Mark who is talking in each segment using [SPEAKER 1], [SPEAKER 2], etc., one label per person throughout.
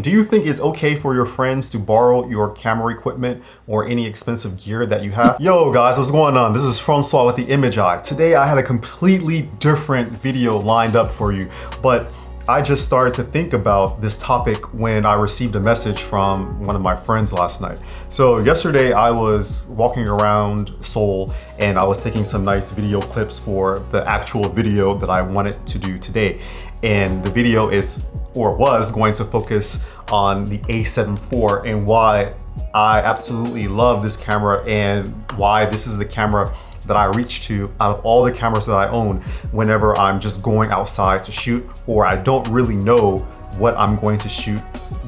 [SPEAKER 1] Do you think it's okay for your friends to borrow your camera equipment or any expensive gear that you have? Yo guys, what's going on? This is Francois with the Image Eye. Today I had a completely different video lined up for you, but I just started to think about this topic when I received a message from one of my friends last night. So yesterday I was walking around Seoul and I was taking some nice video clips for the actual video that I wanted to do today. And the video was going to focus on the A7 IV and why I absolutely love this camera and why this is the camera that I reach to out of all the cameras that I own whenever I'm just going outside to shoot or I don't really know what I'm going to shoot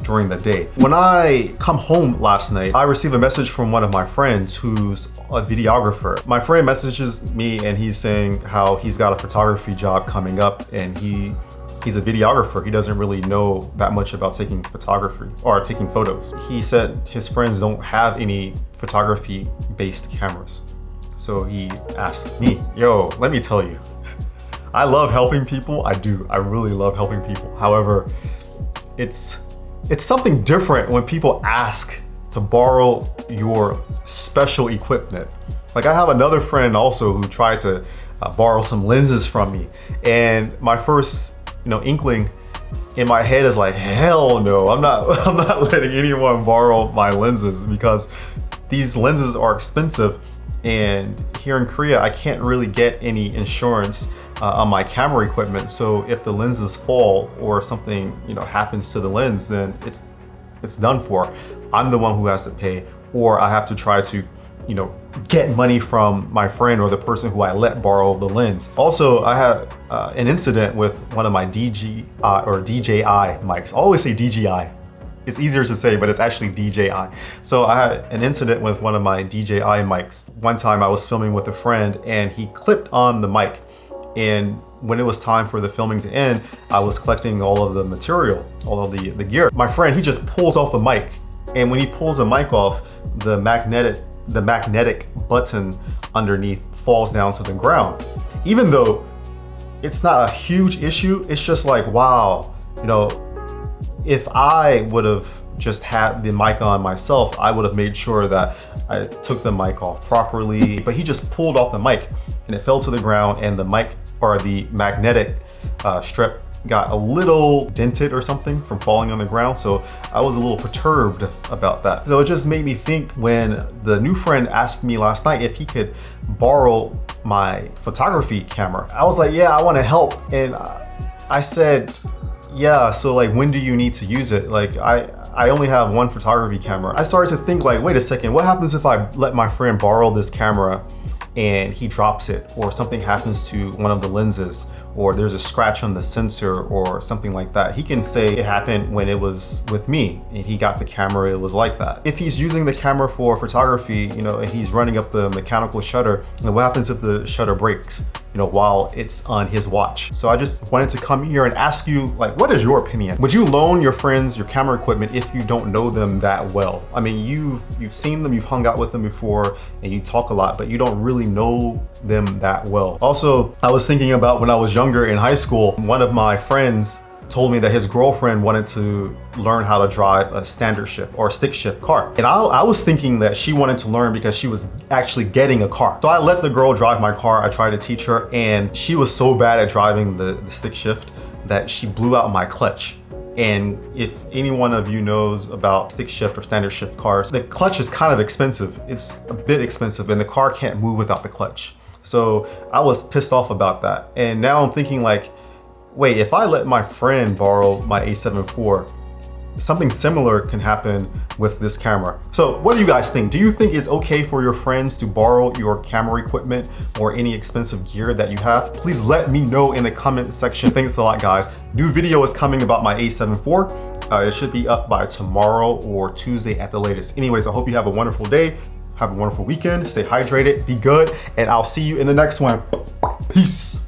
[SPEAKER 1] during the day. When I come home last night, I received a message from one of my friends who's a videographer. My friend messages me and he's saying how he's got a photography job coming up and he's a videographer. He doesn't really know that much about taking photography or taking photos. He said his friends don't have any photography based cameras. So he asked me, yo, let me tell you, I love helping people. I do. I really love helping people. However, it's something different when people ask to borrow your special equipment. Like I have another friend also who tried to borrow some lenses from me. And my first, inkling in my head is like, hell no, I'm not letting anyone borrow my lenses because these lenses are expensive. And here in Korea, I can't really get any insurance on my camera equipment. So if the lenses fall or something, happens to the lens, then it's done for. I'm the one who has to pay, or I have to try to, get money from my friend or the person who I let borrow the lens. Also, I had an incident with one of my DJI mics. I always say DJI. It's easier to say, but it's actually DJI. So I had an incident with one of my DJI mics. One time I was filming with a friend and he clipped on the mic. And when it was time for the filming to end, I was collecting all of the material, all of the gear. My friend, he just pulls off the mic. And when he pulls the mic off, the magnetic button underneath falls down to the ground. Even though it's not a huge issue, it's just like, wow, if I would have just had the mic on myself, I would have made sure that I took the mic off properly, but he just pulled off the mic and it fell to the ground and the mic or the magnetic strip got a little dented or something from falling on the ground. So I was a little perturbed about that. So it just made me think when the new friend asked me last night if he could borrow my photography camera. I was like, yeah, I want to help. And I said, yeah, so like when do you need to use it? Like I only have one photography camera. I started to think like, wait a second, what happens if I let my friend borrow this camera and he drops it or something happens to one of the lenses or there's a scratch on the sensor or something like that? He can say it happened when it was with me and he got the camera, it was like that. If he's using the camera for photography, and he's running up the mechanical shutter, and what happens if the shutter breaks, while it's on his watch? So I just wanted to come here and ask you, like, what is your opinion? Would you loan your friends your camera equipment if you don't know them that well? I mean, you've seen them, you've hung out with them before, and you talk a lot, but you don't really know them that well. Also, I was thinking about when I was younger in high school, one of my friends told me that his girlfriend wanted to learn how to drive a standard shift or a stick shift car. And I was thinking that she wanted to learn because she was actually getting a car. So I let the girl drive my car. I tried to teach her and she was so bad at driving the stick shift that she blew out my clutch. And if any one of you knows about stick shift or standard shift cars, the clutch is kind of expensive. It's a bit expensive and the car can't move without the clutch. So I was pissed off about that. And now I'm thinking like, wait, if I let my friend borrow my A7 IV, something similar can happen with this camera. So what do you guys think? Do you think it's okay for your friends to borrow your camera equipment or any expensive gear that you have? Please let me know in the comment section. Thanks a lot, guys. New video is coming about my A7 IV. It should be up by tomorrow or Tuesday at the latest. Anyways, I hope you have a wonderful day. Have a wonderful weekend. Stay hydrated, be good, and I'll see you in the next one. Peace.